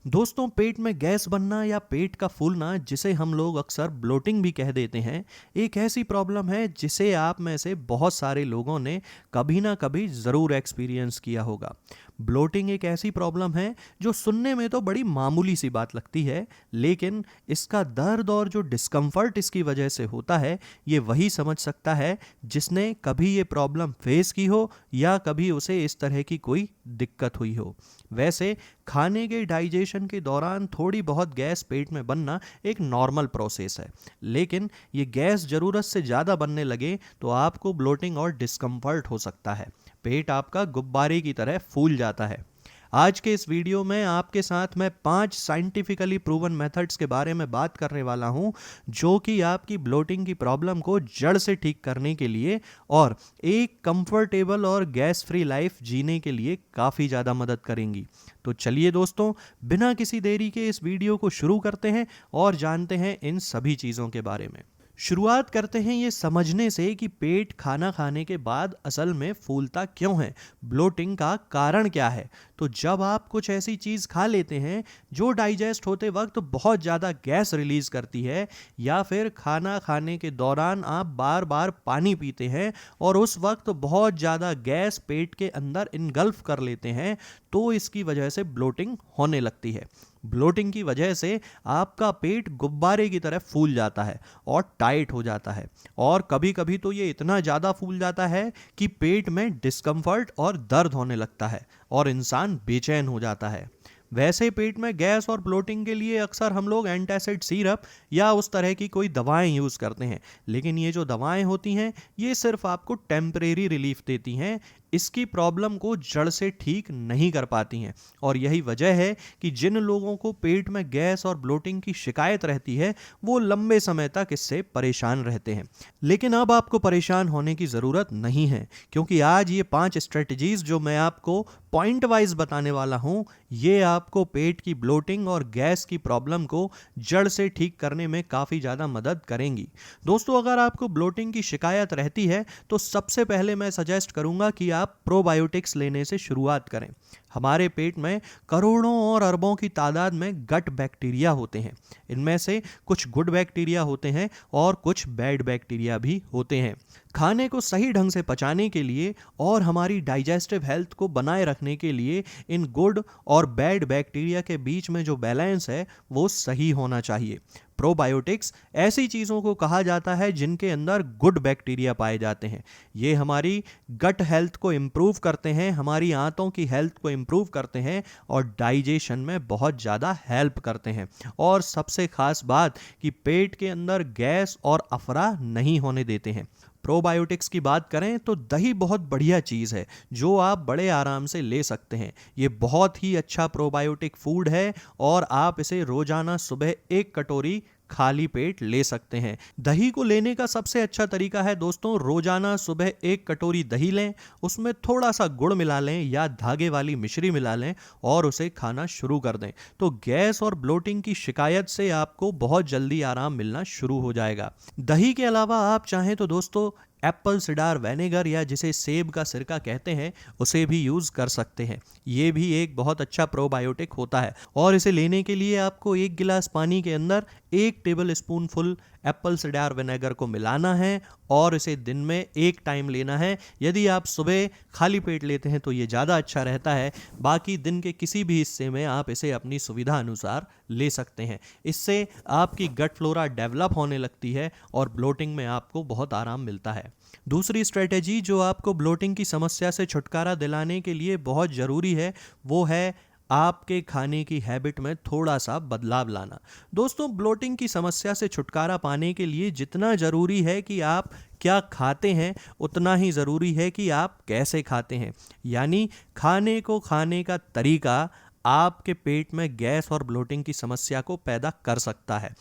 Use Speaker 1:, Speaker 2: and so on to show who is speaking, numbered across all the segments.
Speaker 1: दोस्तों, पेट में गैस बनना या पेट का फूलना, जिसे हम लोग अक्सर ब्लोटिंग भी कह देते हैं, एक ऐसी प्रॉब्लम है जिसे आप में से बहुत सारे लोगों ने कभी ना कभी ज़रूर एक्सपीरियंस किया होगा। ब्लोटिंग एक ऐसी प्रॉब्लम है जो सुनने में तो बड़ी मामूली सी बात लगती है, लेकिन इसका दर्द और जो डिस्कम्फर्ट इसकी वजह से होता है, ये वही समझ सकता है जिसने कभी ये प्रॉब्लम फेस की हो या कभी उसे इस तरह की कोई दिक्कत हुई हो। वैसे खाने के डाइजेशन के दौरान थोड़ी बहुत गैस पेट में बनना एक नॉर्मल प्रोसेस है, लेकिन ये गैस ज़रूरत से ज़्यादा बनने लगे तो आपको ब्लोटिंग और डिस्कम्फर्ट हो सकता है। पेट आपका गुब्बारे की तरह फूल जाता है। आज के इस वीडियो में आपके साथ मैं 5 साइंटिफिकली प्रूवन मेथड्स के बारे में बात करने वाला हूं, जो कि आपकी ब्लोटिंग की प्रॉब्लम को जड़ से ठीक करने के लिए और एक कंफर्टेबल और गैस फ्री लाइफ जीने के लिए काफ़ी ज़्यादा मदद करेंगी। तो चलिए दोस्तों, बिना किसी देरी के इस वीडियो को शुरू करते हैं और जानते हैं इन सभी चीज़ों के बारे में। शुरुआत करते हैं ये समझने से कि पेट खाना खाने के बाद असल में फूलता क्यों है, ब्लोटिंग का कारण क्या है। तो जब आप कुछ ऐसी चीज़ खा लेते हैं जो डाइजेस्ट होते वक्त बहुत ज़्यादा गैस रिलीज करती है, या फिर खाना खाने के दौरान आप बार बार पानी पीते हैं और उस वक्त बहुत ज़्यादा गैस पेट के अंदर इनगल्फ कर लेते हैं, तो इसकी वजह से ब्लोटिंग होने लगती है। ब्लोटिंग की वजह से आपका पेट गुब्बारे की तरह फूल जाता है और टाइट हो जाता है, और कभी कभी तो ये इतना ज़्यादा फूल जाता है कि पेट में डिस्कम्फर्ट और दर्द होने लगता है और इंसान बेचैन हो जाता है। वैसे पेट में गैस और ब्लोटिंग के लिए अक्सर हम लोग एंटासिड सिरप या उस तरह की कोई दवाएं यूज़ करते हैं, लेकिन ये जो दवाएं होती हैं ये सिर्फ आपको टेम्परेरी रिलीफ देती हैं, इसकी प्रॉब्लम को जड़ से ठीक नहीं कर पाती हैं। और यही वजह है कि जिन लोगों को पेट में गैस और ब्लोटिंग की शिकायत रहती है वो लंबे समय तक इससे परेशान रहते हैं। लेकिन अब आपको परेशान होने की ज़रूरत नहीं है, क्योंकि आज ये 5 स्ट्रेटजीज जो मैं आपको पॉइंट वाइज बताने वाला हूँ, ये आपको पेट की ब्लोटिंग और गैस की प्रॉब्लम को जड़ से ठीक करने में काफ़ी ज़्यादा मदद करेंगी। दोस्तों, अगर आपको ब्लोटिंग की शिकायत रहती है तो सबसे पहले मैं सजेस्ट करूंगा कि आप प्रोबायोटिक्स लेने से शुरुआत करें। हमारे पेट में करोड़ों और अरबों की तादाद में गट बैक्टीरिया होते हैं। इनमें से कुछ गुड बैक्टीरिया होते हैं और कुछ बैड बैक्टीरिया भी होते हैं। खाने को सही ढंग से पचाने के लिए और हमारी डाइजेस्टिव हेल्थ को बनाए रखने के लिए इन गुड और बैड बैक्टीरिया के बीच में जो बैलेंस है वो सही होना चाहिए। प्रोबायोटिक्स ऐसी चीज़ों को कहा जाता है जिनके अंदर गुड बैक्टीरिया पाए जाते हैं। ये हमारी गट हेल्थ को इम्प्रूव करते हैं, हमारी आंतों की हेल्थ को इम्प्रूव करते हैं और डाइजेशन में बहुत ज़्यादा हेल्प करते हैं। और सबसे खास बात कि पेट के अंदर गैस और अफरा नहीं होने देते हैं। प्रोबायोटिक्स की बात करें तो दही बहुत बढ़िया चीज़ है जो आप बड़े आराम से ले सकते हैं। ये बहुत ही अच्छा प्रोबायोटिक फूड है और आप इसे रोजाना सुबह 1 कटोरी खाली पेट ले सकते हैं। दही को लेने का सबसे अच्छा तरीका है दोस्तों, रोजाना सुबह 1 कटोरी दही लें, उसमें थोड़ा सा गुड़ मिला लें या धागे वाली मिश्री मिला लें और उसे खाना शुरू कर दें, तो गैस और ब्लोटिंग की शिकायत से आपको बहुत जल्दी आराम मिलना शुरू हो जाएगा। दही के अलावा आप चाहें तो दोस्तों एप्पल सिडार विनेगर, या जिसे सेब का सिरका कहते हैं, उसे भी यूज़ कर सकते हैं। ये भी एक बहुत अच्छा प्रोबायोटिक होता है और इसे लेने के लिए आपको 1 गिलास पानी के अंदर 1 table spoon full Apple cedar vinegar को मिलाना है और इसे दिन में 1 टाइम लेना है। यदि आप सुबह खाली पेट लेते हैं तो ये ज़्यादा अच्छा रहता है, बाकी दिन के किसी भी हिस्से में आप इसे अपनी सुविधा अनुसार ले सकते हैं। इससे आपकी गट फ्लोरा डेवलप होने लगती है और ब्लोटिंग में आपको बहुत आराम मिलता है। दूसरी स्ट्रेटेजी जो आपको ब्लोटिंग की समस्या से छुटकारा दिलाने के लिए बहुत ज़रूरी है, वो है आपके खाने की हैबिट में थोड़ा सा बदलाव लाना। दोस्तों, ब्लोटिंग की समस्या से छुटकारा पाने के लिए जितना ज़रूरी है कि आप क्या खाते हैं, उतना ही ज़रूरी है कि आप कैसे खाते हैं। यानी खाने को खाने का तरीका आपके पेट में गैस और ब्लोटिंग की समस्या को पैदा कर सकता है।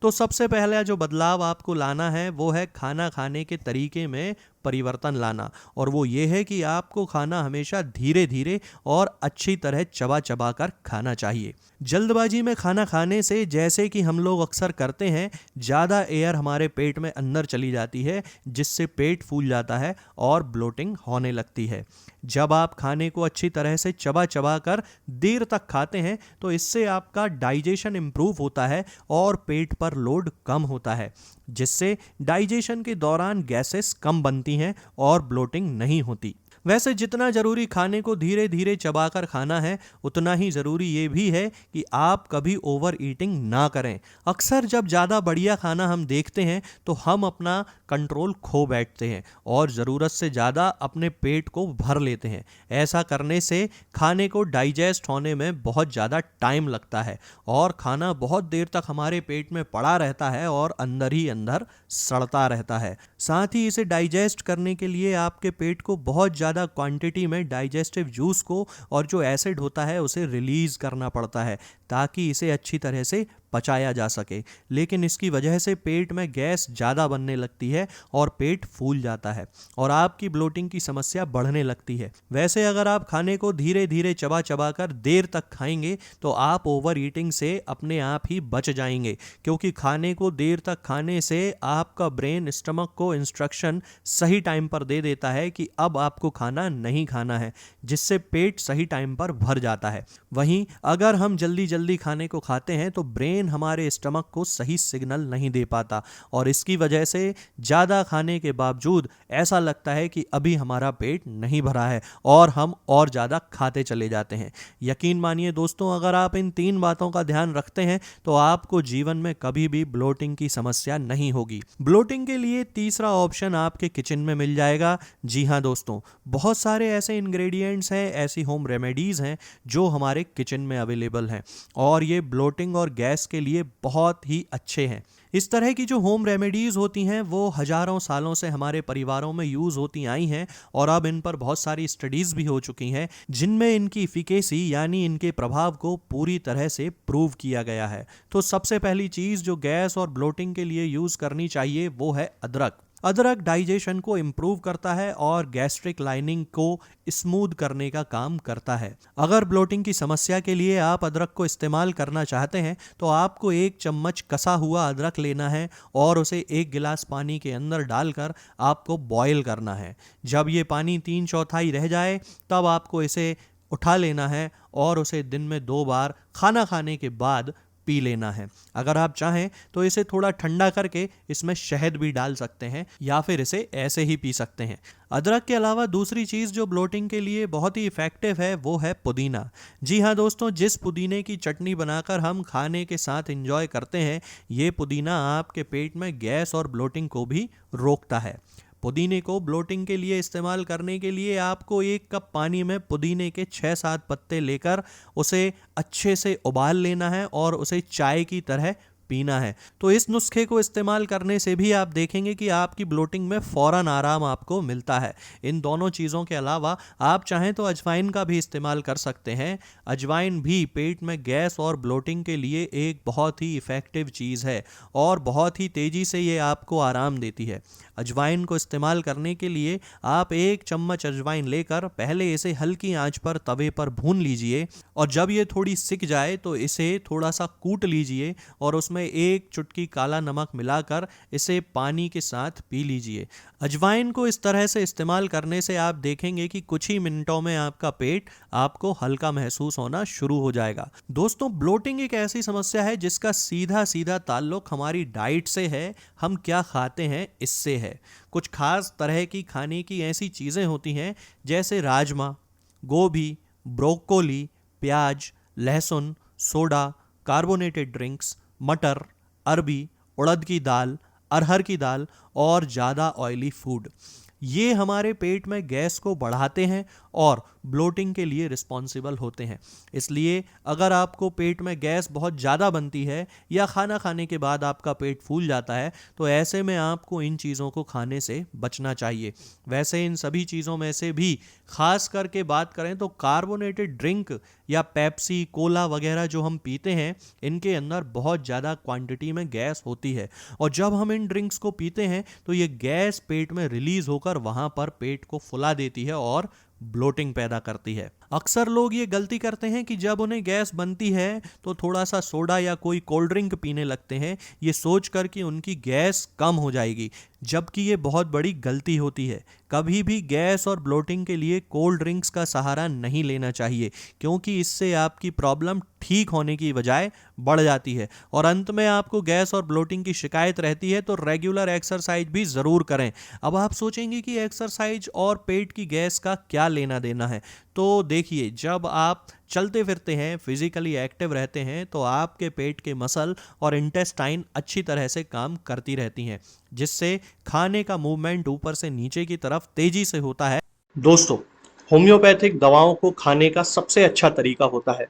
Speaker 1: तो सबसे पहला जो बदलाव आपको लाना है वो है खाना खाने के तरीके में परिवर्तन लाना, और वो ये है कि आपको खाना हमेशा धीरे धीरे और अच्छी तरह चबा चबा कर खाना चाहिए। जल्दबाजी में खाना खाने से, जैसे कि हम लोग अक्सर करते हैं, ज़्यादा एयर हमारे पेट में अंदर चली जाती है, जिससे पेट फूल जाता है और ब्लोटिंग होने लगती है। जब आप खाने को अच्छी तरह से चबा चबा कर देर तक खाते हैं तो इससे आपका डाइजेशन इम्प्रूव होता है और पेट पर लोड कम होता है, जिससे डाइजेशन के दौरान गैसेस कम बनती हैं और ब्लोटिंग नहीं होती। वैसे जितना ज़रूरी खाने को धीरे धीरे चबाकर खाना है, उतना ही ज़रूरी ये भी है कि आप कभी ओवर ईटिंग ना करें। अक्सर जब ज़्यादा बढ़िया खाना हम देखते हैं तो हम अपना कंट्रोल खो बैठते हैं और ज़रूरत से ज़्यादा अपने पेट को भर लेते हैं। ऐसा करने से खाने को डाइजेस्ट होने में बहुत ज़्यादा टाइम लगता है और खाना बहुत देर तक हमारे पेट में पड़ा रहता है और अंदर ही अंदर सड़ता रहता है। साथ ही इसे डाइजेस्ट करने के लिए आपके पेट को बहुत ज़्यादा क्वांटिटी में डाइजेस्टिव जूस को और जो एसिड होता है उसे रिलीज करना पड़ता है, ताकि इसे अच्छी तरह से पचाया जा सके। लेकिन इसकी वजह से पेट में गैस ज़्यादा बनने लगती है और पेट फूल जाता है और आपकी ब्लोटिंग की समस्या बढ़ने लगती है। वैसे अगर आप खाने को धीरे धीरे चबा चबा कर देर तक खाएंगे तो आप ओवर ईटिंग से अपने आप ही बच जाएंगे, क्योंकि खाने को देर तक खाने से आपका ब्रेन स्टमक को इंस्ट्रक्शन सही टाइम पर दे देता है कि अब आपको खाना नहीं खाना है, जिससे पेट सही टाइम पर भर जाता है। वहीं अगर हम जल्दी जल्दी खाने को खाते हैं तो ब्रेन हमारे स्टमक को सही सिग्नल नहीं दे पाता और इसकी वजह से ज़्यादा खाने के बावजूद ऐसा लगता है कि अभी हमारा पेट नहीं भरा है और हम और ज़्यादा खाते चले जाते हैं। यकीन मानिए दोस्तों, अगर आप इन 3 बातों का ध्यान रखते हैं तो आपको जीवन में कभी भी ब्लोटिंग की समस्या नहीं होगी। ब्लोटिंग के लिए तीसरा ऑप्शन आपके किचन में मिल जाएगा। जी हाँ दोस्तों, बहुत सारे ऐसे इंग्रेडिएंट्स हैं, ऐसी होम रेमेडीज़ हैं जो हमारे किचन में अवेलेबल हैं और ये ब्लोटिंग और गैस के लिए बहुत ही अच्छे हैं। इस तरह की जो होम रेमेडीज़ होती हैं वो हजारों सालों से हमारे परिवारों में यूज़ होती आई हैं और अब इन पर बहुत सारी स्टडीज़ भी हो चुकी हैं, जिनमें इनकी इफिकेसी यानी इनके प्रभाव को पूरी तरह से प्रूव किया गया है। तो सबसे पहली चीज़ जो गैस और ब्लोटिंग के लिए यूज़ करनी चाहिए वो है अदरक। अदरक डाइजेशन को इम्प्रूव करता है और गैस्ट्रिक लाइनिंग को स्मूथ करने का काम करता है। अगर ब्लोटिंग की समस्या के लिए आप अदरक को इस्तेमाल करना चाहते हैं तो आपको 1 चम्मच कसा हुआ अदरक लेना है और उसे 1 गिलास पानी के अंदर डालकर आपको बॉयल करना है। जब ये पानी 3/4 रह जाए तब आपको इसे उठा लेना है और उसे दिन में 2 बार खाना खाने के बाद पी लेना है। अगर आप चाहें तो इसे थोड़ा ठंडा करके इसमें शहद भी डाल सकते हैं या फिर इसे ऐसे ही पी सकते हैं। अदरक के अलावा दूसरी चीज़ जो ब्लोटिंग के लिए बहुत ही इफ़ेक्टिव है वो है पुदीना। जी हाँ दोस्तों, जिस पुदीने की चटनी बनाकर हम खाने के साथ एंजॉय करते हैं, ये पुदीना आपके पेट में गैस और ब्लोटिंग को भी रोकता है। पुदीने को ब्लोटिंग के लिए इस्तेमाल करने के लिए आपको 1 कप पानी में पुदीने के 6-7 पत्ते लेकर उसे अच्छे से उबाल लेना है और उसे चाय की तरह पीना है। तो इस नुस्खे को इस्तेमाल करने से भी आप देखेंगे कि आपकी ब्लोटिंग में फौरन आराम आपको मिलता है। इन दोनों चीज़ों के अलावा आप चाहें तो अजवाइन का भी इस्तेमाल कर सकते हैं। अजवाइन भी पेट में गैस और ब्लोटिंग के लिए एक बहुत ही इफ़ेक्टिव चीज़ है और बहुत ही तेज़ी से ये आपको आराम देती है। अजवाइन को इस्तेमाल करने के लिए आप 1 चम्मच अजवाइन लेकर पहले इसे हल्की आंच पर तवे पर भून लीजिए और जब ये थोड़ी सिक जाए तो इसे थोड़ा सा कूट लीजिए और उसमें 1 चुटकी काला नमक मिलाकर इसे पानी के साथ पी लीजिए। अजवाइन को इस तरह से इस्तेमाल करने से आप देखेंगे कि कुछ ही मिनटों में आपका पेट आपको हल्का महसूस होना शुरू हो जाएगा। दोस्तों, ब्लोटिंग एक ऐसी समस्या है जिसका सीधा सीधा ताल्लुक हमारी डाइट से है, हम क्या खाते हैं इससे है। कुछ खास तरह की खाने की ऐसी चीज़ें होती हैं जैसे राजमा, गोभी, ब्रोकोली, प्याज, लहसुन, सोडा, कार्बोनेटेड ड्रिंक्स, मटर, अरबी, उड़द की दाल, अरहर की दाल और ज़्यादा ऑयली फूड। ये हमारे पेट में गैस को बढ़ाते हैं और ब्लोटिंग के लिए रिस्पॉन्सिबल होते हैं। इसलिए अगर आपको पेट में गैस बहुत ज़्यादा बनती है या खाना खाने के बाद आपका पेट फूल जाता है तो ऐसे में आपको इन चीज़ों को खाने से बचना चाहिए। वैसे इन सभी चीज़ों में से भी खास करके बात करें तो कार्बोनेटेड ड्रिंक या पेप्सी, कोला वगैरह जो हम पीते हैं, इनके अंदर बहुत ज़्यादा क्वांटिटी में गैस होती है। और जब हम इन ड्रिंक्स को पीते हैं तो ये गैस पेट में रिलीज होकर वहाँ पर पेट को फुला देती है और ब्लोटिंग पैदा करती है। अक्सर लोग ये गलती करते हैं कि जब उन्हें गैस बनती है तो थोड़ा सा सोडा या कोई कोल्ड ड्रिंक पीने लगते हैं, ये सोचकर कि उनकी गैस कम हो जाएगी, जबकि ये बहुत बड़ी गलती होती है। कभी भी गैस और ब्लोटिंग के लिए कोल्ड ड्रिंक्स का सहारा नहीं लेना चाहिए, क्योंकि इससे आपकी प्रॉब्लम ठीक होने की बजाय बढ़ जाती है। और अंत में आपको गैस और ब्लोटिंग की शिकायत रहती है तो रेगुलर एक्सरसाइज भी ज़रूर करें। अब आप सोचेंगे कि एक्सरसाइज और पेट की गैस का क्या लेना देना है। तो देखिए, जब आप चलते फिरते हैं, फिजिकली एक्टिव रहते हैं, तो आपके पेट के मसल और इंटेस्टाइन अच्छी तरह से काम करती रहती हैं, जिससे खाने का मूवमेंट ऊपर से नीचे की तरफ तेजी से होता है।
Speaker 2: दोस्तों, होम्योपैथिक दवाओं को खाने का सबसे अच्छा तरीका होता है